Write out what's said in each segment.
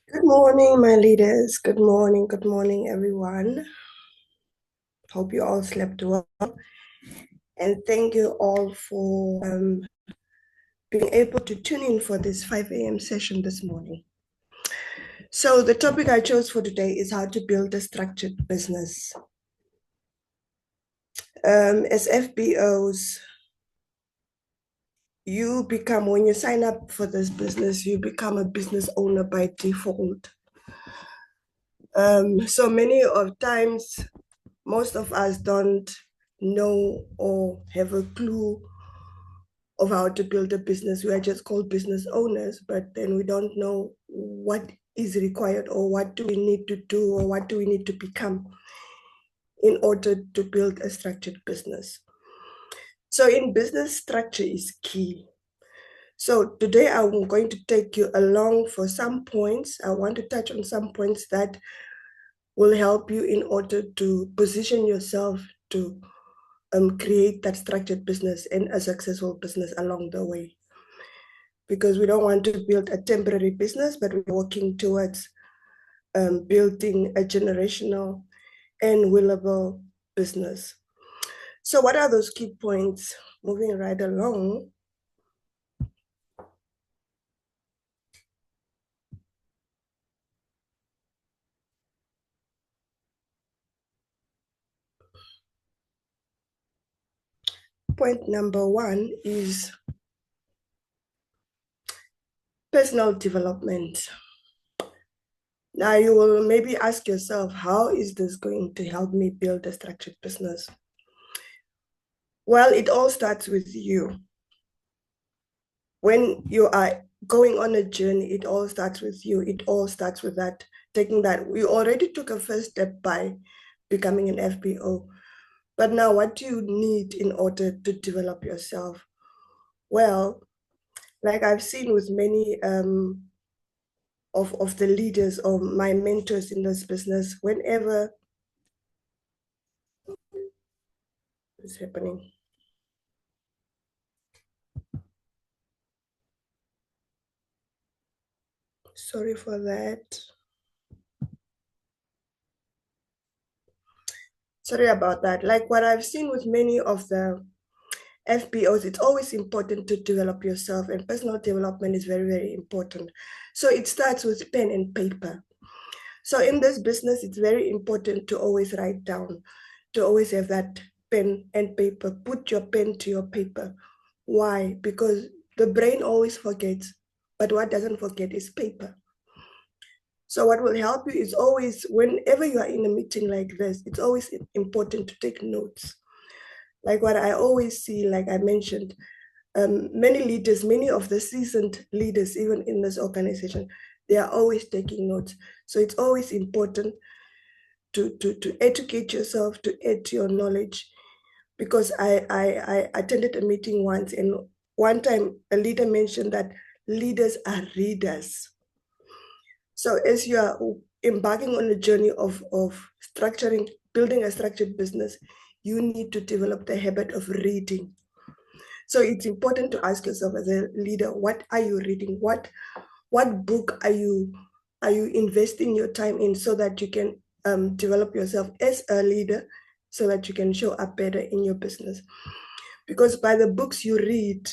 Good morning, my leaders. Good morning, everyone. Hope you all slept well. And thank you all for being able to tune in for this 5 a.m. session this morning. So, the topic I chose for today is how to build a structured business. As FBOs, when you sign up for this business, you become a business owner by default. So many of times, most of us don't know or have a clue of how to build a business. We are just called business owners, but then we don't know what is required or what do we need to do or what do we need to become in order to build a structured business. So in business, structure is key. So today I'm going to take you along for some points. I want to touch on some points that will help you in order to position yourself to create that structured business and a successful business along the way. Because we don't want to build a temporary business, but we're working towards building a generational and willable business. So, what are those key points? Moving right along. Point number one is personal development. Now, you will maybe ask yourself, how is this going to help me build a structured business? Well, it all starts with you. When you are going on a journey, it all starts with you. It all starts with that, taking that. We already took a first step by becoming an FBO. But now, what do you need in order to develop yourself? Well, like I've seen with many of the leaders or my mentors in this business, whenever it's happening. Sorry for that. Sorry about that. Like what I've seen with many of the FBOs, it's always important to develop yourself, and personal development is very, very important. So it starts with pen and paper. So in this business, it's very important to always write down, to always have that pen and paper. Put your pen to your paper. Why? Because the brain always forgets, but what doesn't forget is paper. So what will help you is always, whenever you are in a meeting like this, it's always important to take notes. Like what I always see, like I mentioned, many leaders, many of the seasoned leaders, even in this organization, they are always taking notes. So it's always important to educate yourself, to add to your knowledge. Because I attended a meeting once, and one time a leader mentioned that leaders are readers. So as you are embarking on a journey of structuring, building a structured business, you need to develop the habit of reading. So it's important to ask yourself as a leader, what are you reading? What book are you investing your time in so that you can develop yourself as a leader so that you can show up better in your business? Because by the books you read,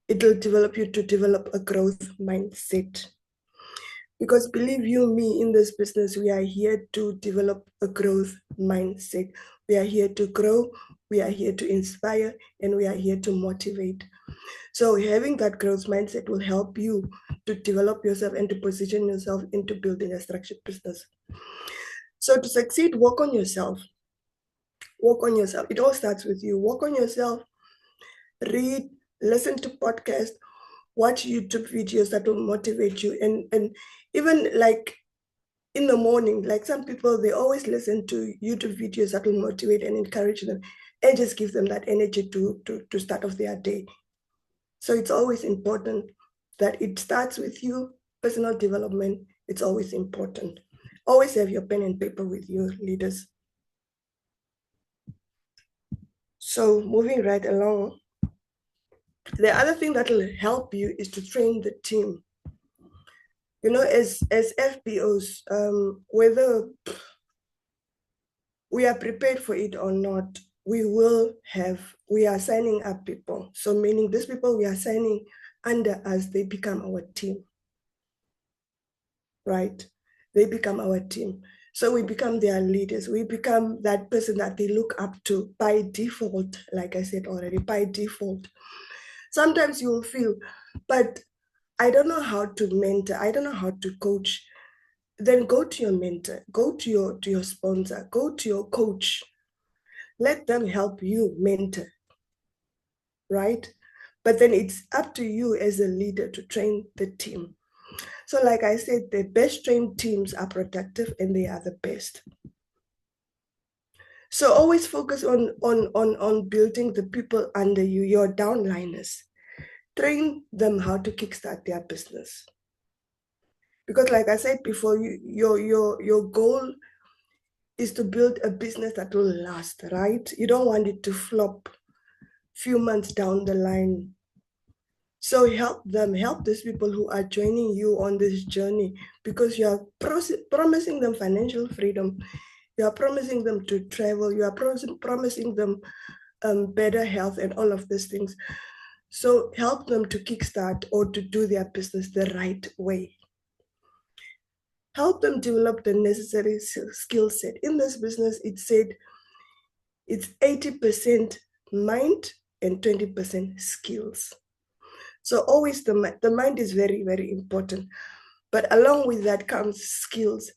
it will develop you to develop a growth mindset. Because believe you me, in this business, we are here to develop a growth mindset. We are here to grow, we are here to inspire, and we are here to motivate. So having that growth mindset will help you to develop yourself and to position yourself into building a structured business. So to succeed, work on yourself. Work on yourself. It all starts with you. Work on yourself. Read, listen to podcasts, watch YouTube videos that will motivate you. And even like in the morning, like some people, they always listen to YouTube videos that will motivate and encourage them and just give them that energy to start off their day. So it's always important that it starts with you. Personal development, it's always important. Always have your pen and paper with you, leaders. So moving right along, the other thing that will help you is to train the team. As FBOs, whether we are prepared for it or not, we are signing up people. So meaning these people we are signing under us, they become our team, right? They become our team. So we become their leaders. We become that person that they look up to by default, like I said already, by default. Sometimes you'll feel, but I don't know how to mentor. I don't know how to coach. Then go to your mentor, go to your sponsor, go to your coach. Let them help you mentor, right? But then it's up to you as a leader to train the team. So like I said, the best trained teams are productive and they are the best. So always focus on building the people under you, your downliners. Train them how to kickstart their business. Because like I said before, your goal is to build a business that will last, right? You don't want it to flop few months down the line. So help them, help these people who are joining you on this journey, because you are promising them financial freedom. You are promising them to travel. You are promising them better health and all of these things. So help them to kickstart or to do their business the right way. Help them develop the necessary skill set. In this business, it said it's 80% mind and 20% skills. So always the mind is very, very important. But along with that comes skills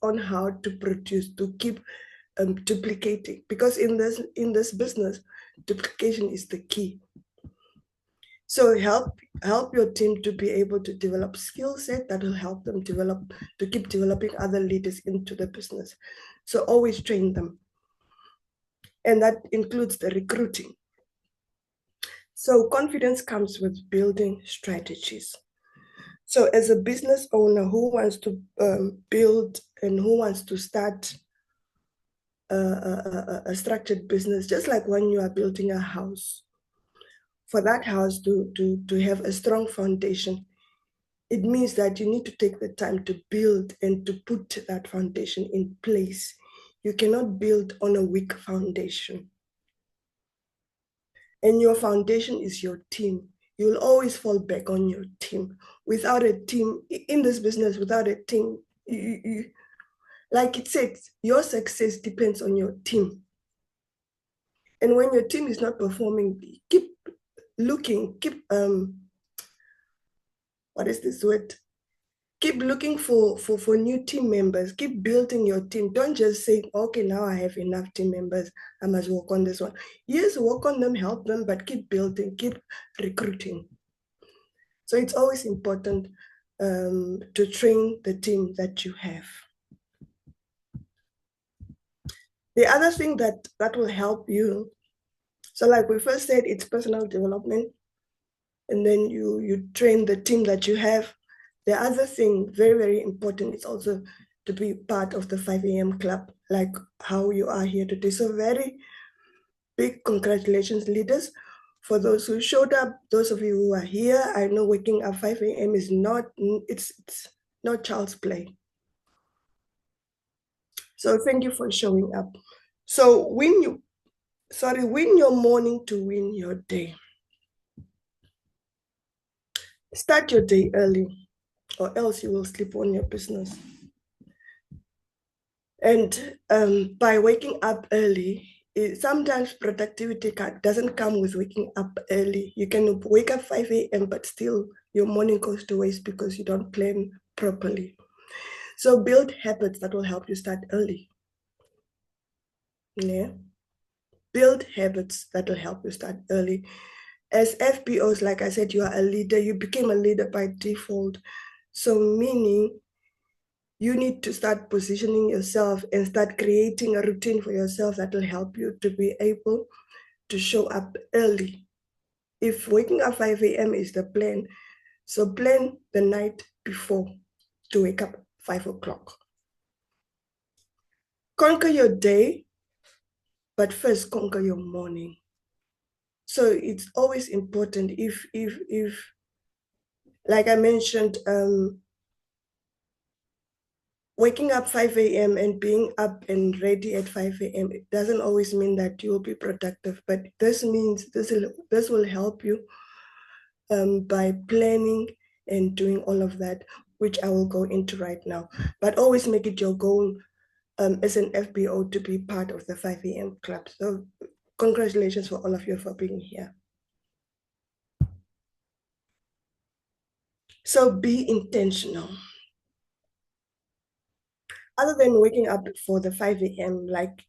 on how to produce, to keep duplicating. Because in this business, duplication is the key. So help your team to be able to develop skill set that will help them to keep developing other leaders into the business. So always train them. And that includes the recruiting. So confidence comes with building strategies. So as a business owner who wants to build and who wants to start a structured business, just like when you are building a house, for that house to have a strong foundation, it means that you need to take the time to build and to put that foundation in place. You cannot build on a weak foundation. And your foundation is your team. You'll always fall back on your team. Without a team, in this business, without a team, like it says, your success depends on your team. And when your team is not performing, keep looking, what is this word? Keep looking for new team members. Keep building your team. Don't just say, okay, now I have enough team members, I must work on this one. Yes, work on them, help them, but keep building, keep recruiting. So it's always important to train the team that you have. The other thing that will help you, so like we first said, it's personal development, and then you train the team that you have. The other thing, very, very important, is also to be part of the 5 a.m. club, like how you are here today. So very big congratulations, leaders, for those who showed up, those of you who are here. I know waking up 5 a.m. is not, it's not child's play. So thank you for showing up. So win your morning to win your day. Start your day early, or else you will sleep on your business. And by waking up early, sometimes productivity doesn't come with waking up early. You can wake up 5 a.m., but still your morning goes to waste because you don't plan properly. So build habits that will help you start early. Yeah. Build habits that will help you start early. As FBOs, like I said, you are a leader. You became a leader by default. So meaning you need to start positioning yourself and start creating a routine for yourself that will help you to be able to show up early. If waking up 5 a.m. is the plan, so plan the night before to wake up 5 o'clock. Conquer your day, but first conquer your morning. So it's always important if like I mentioned, waking up 5 a.m. and being up and ready at 5 a.m. it doesn't always mean that you will be productive, but this means this will help you by planning and doing all of that, which I will go into right now. But always make it your goal as an FBO to be part of the 5 a.m. club. So congratulations for all of you for being here. So be intentional. Other than waking up for the 5 a.m., like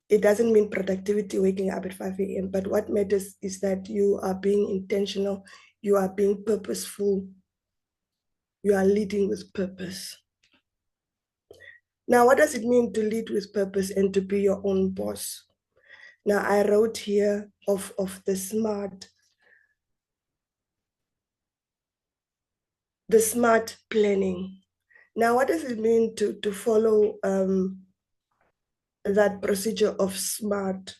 it doesn't mean productivity waking up at 5 a.m., but what matters is that you are being intentional, you are being purposeful, you are leading with purpose. Now, what does it mean to lead with purpose and to be your own boss? Now, I wrote here of the smart planning. Now, what does it mean to follow that procedure of SMART?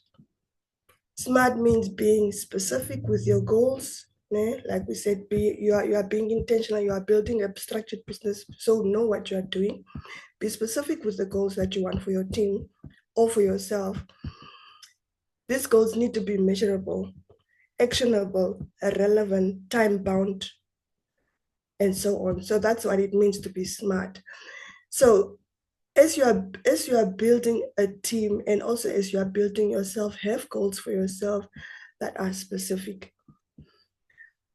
SMART means being specific with your goals. Like we said, you are being intentional, you are building a structured business, so know what you are doing. Be specific with the goals that you want for your team or for yourself. These goals need to be measurable, actionable, relevant, time-bound, and so on. So that's what it means to be smart. So as you are building a team and also as you are building yourself, have goals for yourself that are specific.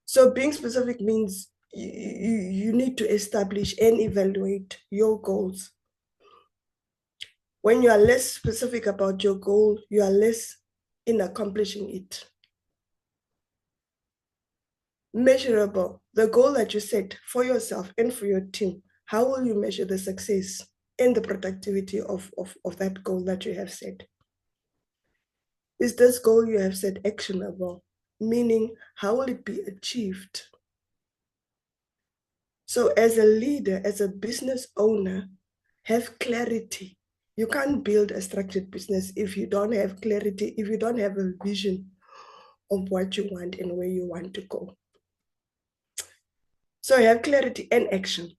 So being specific means you need to establish and evaluate your goals. When you are less specific about your goal, you are less in accomplishing it. Measurable, the goal that you set for yourself and for your team, how will you measure the success and the productivity of that goal that you have set? Is this goal you have set actionable? Meaning, how will it be achieved? So as a leader, as a business owner, have clarity. You can't build a structured business if you don't have clarity, if you don't have a vision of what you want and where you want to go. So have clarity and action.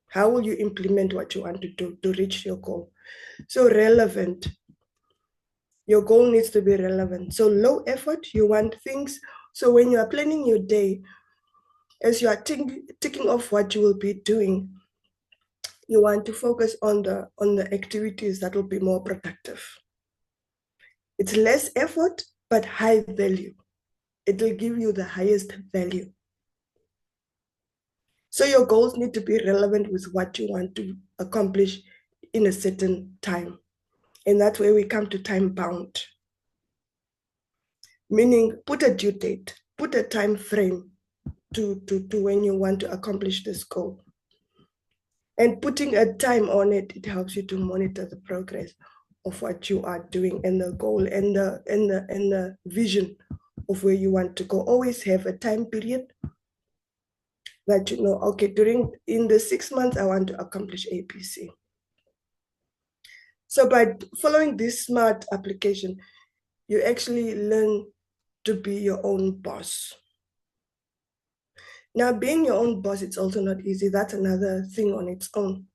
How will you implement what you want to do to reach your goal? So relevant. Your goal needs to be relevant. So low effort, you want things. So when you are planning your day, as you are ticking off what you will be doing, you want to focus on the activities that will be more productive. It's less effort, but high value. It will give you the highest value. So your goals need to be relevant with what you want to accomplish in a certain time. And that's where we come to time bound. Meaning put a due date, put a time frame to when you want to accomplish this goal. And putting a time on it, it helps you to monitor the progress of what you are doing and the goal and the vision of where you want to go. Always have a time period that you know, okay, in the 6 months, I want to accomplish ABC. So by following this SMART application, you actually learn to be your own boss. Now, being your own boss, it's also not easy. That's another thing on its own.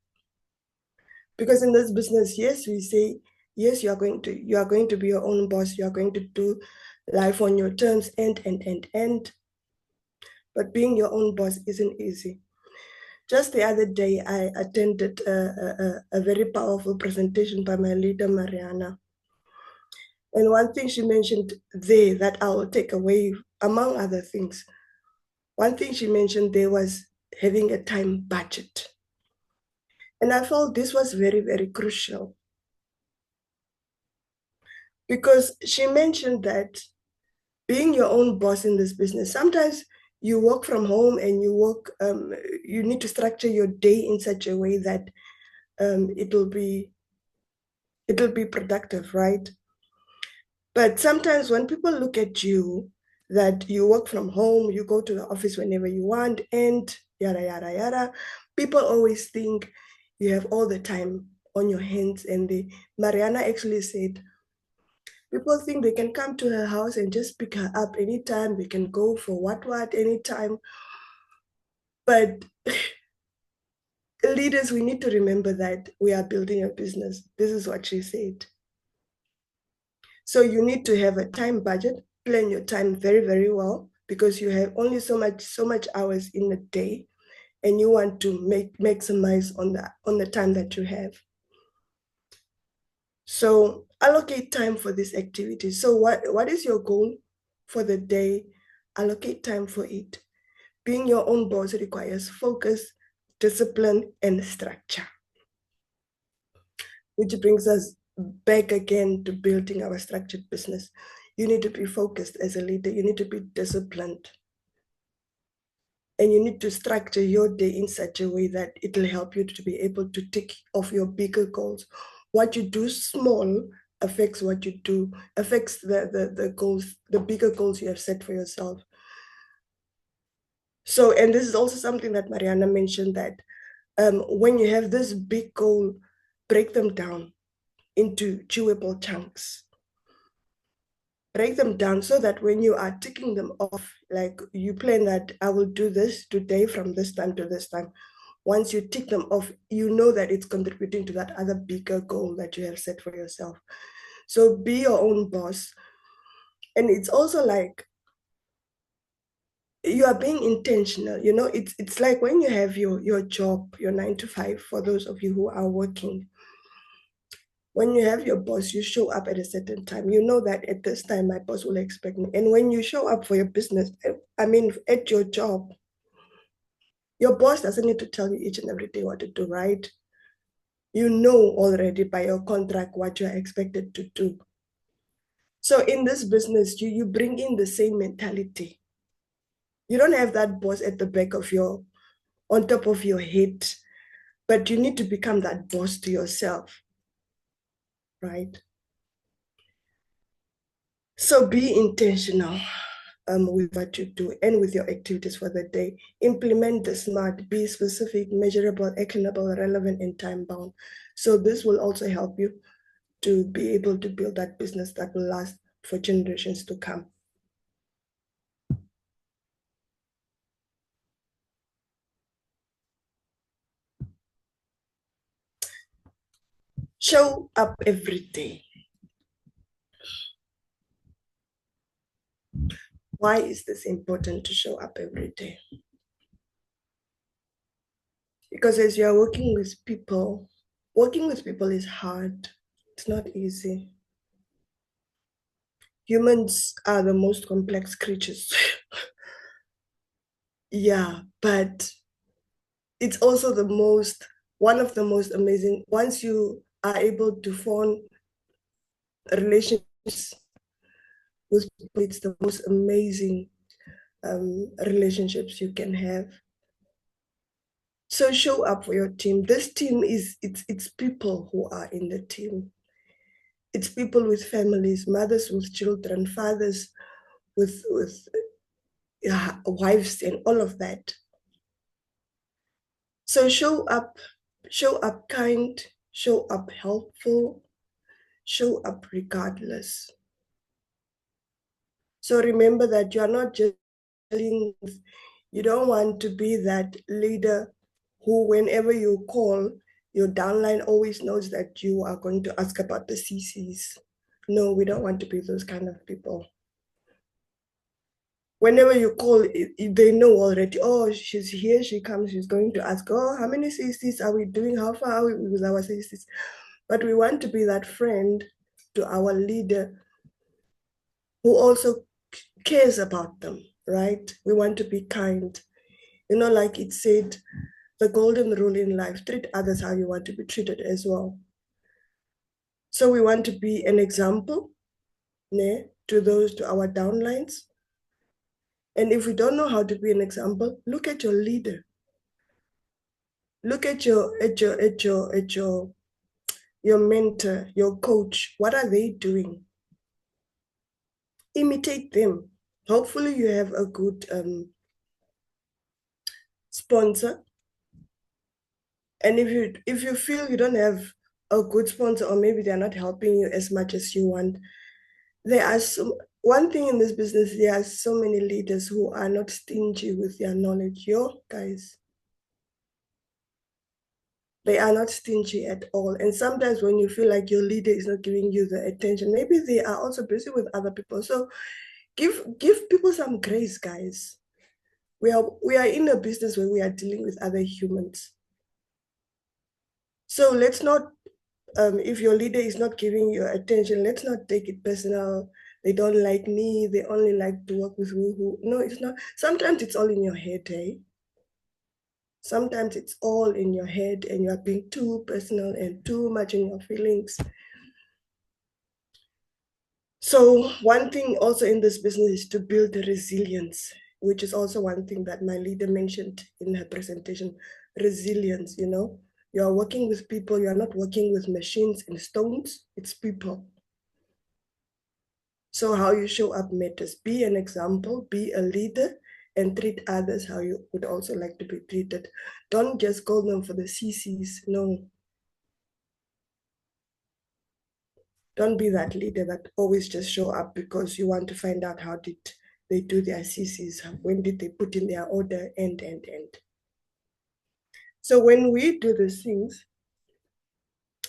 Because in this business, yes, we say, yes, you are going to be your own boss. You are going to do life on your terms, and. But being your own boss isn't easy. Just the other day, I attended a very powerful presentation by my leader, Mariana. And one thing she mentioned there that I will take away, among other things, one thing she mentioned there was having a time budget. And I felt this was very, very crucial. Because she mentioned that being your own boss in this business, sometimes you work from home and you need to structure your day in such a way that it'll be productive, right? But sometimes when people look at you, that you work from home, you go to the office whenever you want, and yada, yada, yada, people always think you have all the time on your hands. And Mariana actually said, people think they can come to her house and just pick her up anytime, they can go for what anytime. But leaders, we need to remember that we are building a business. This is what she said. So you need to have a time budget, plan your time very, very well, because you have only so much hours in a day, and you want to maximize on the time that you have. So allocate time for this activity. So what is your goal for the day? Allocate time for it. Being your own boss requires focus, discipline, and structure, which brings us back again to building our structured business. You need to be focused as a leader. You need to be disciplined. And you need to structure your day in such a way that it will help you to be able to tick off your bigger goals. What you do small affects what you do, affects the goals, the bigger goals you have set for yourself. So, and this is also something that Mariana mentioned, that when you have this big goal, break them down into chewable chunks. Break them down so that when you are ticking them off, like you plan that I will do this today from this time to this time. Once you tick them off, you know that it's contributing to that other bigger goal that you have set for yourself. So be your own boss. And it's also like you are being intentional. You know, it's like when you have your job, your 9 to 5, for those of you who are working. When you have your boss, you show up at a certain time. You know that at this time, my boss will expect me. And when you show up for your business, I mean, at your job, your boss doesn't need to tell you each and every day what to do, right? You know already by your contract what you're expected to do. So in this business, you bring in the same mentality. You don't have that boss at the back of on top of your head, but you need to become that boss to yourself, right? So be intentional with what you do and with your activities for the day. Implement the SMART, be specific, measurable, actionable, relevant, and time bound. So this will also help you to be able to build that business that will last for generations to come. Show up every day. Why is this important to show up every day? Because as you're working with people is hard. It's not easy. Humans are the most complex creatures. Yeah, but it's also one of the most amazing. Once you are able to form relationships with people, it's the most amazing relationships you can have. So show up for your team. This team it's people who are in the team. It's people with families, mothers with children, fathers with wives, and all of that. So show up kind, show up helpful, show up regardless. So remember that you are not just dealing with, you don't want to be that leader who, whenever you call, your downline always knows that you are going to ask about the CCs. No, we don't want to be those kind of people. Whenever you call, they know already, oh, she's here, she comes, she's going to ask, oh, how many CCs are we doing? How far are we with our CCs? But we want to be that friend to our leader who also cares about them, right? We want to be kind. You know, like it said, the golden rule in life, treat others how you want to be treated as well. So we want to be an example to our downlines. And if we don't know how to be an example, look at your leader. Look at your mentor, your coach. What are they doing? Imitate them. Hopefully you have a good sponsor. And if you feel you don't have a good sponsor, or maybe they're not helping you as much as you want, one thing in this business, there are so many leaders who are not stingy with their knowledge. Yo, guys, They are not stingy at all. And sometimes when you feel like your leader is not giving you the attention, maybe they are also busy with other people. So give people some grace, guys. We are in a business where we are dealing with other humans. So let's not, if your leader is not giving you attention, let's not take it personal. They don't like me. They only like to work with me. Who? No, it's not. Sometimes it's all in your head, eh? Sometimes it's all in your head and you are being too personal and too much in your feelings. So one thing also in this business is to build resilience, which is also one thing that my leader mentioned in her presentation. Resilience, you are working with people, you are not working with machines and stones, it's people. So how you show up matters. Be an example, be a leader, and treat others how you would also like to be treated. Don't just call them for the CCs, no. Don't be that leader that always just show up because you want to find out how did they do their CCs, when did they put in their order, and. So when we do these things,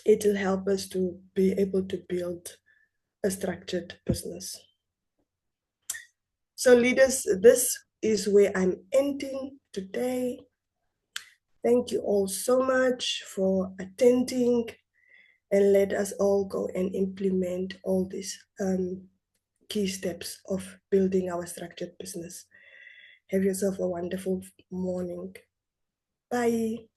it will help us to be able to build a structured business. So leaders, this is where I'm ending today. Thank you all so much for attending, and let us all go and implement all these key steps of building our structured business. Have yourself a wonderful morning. Bye.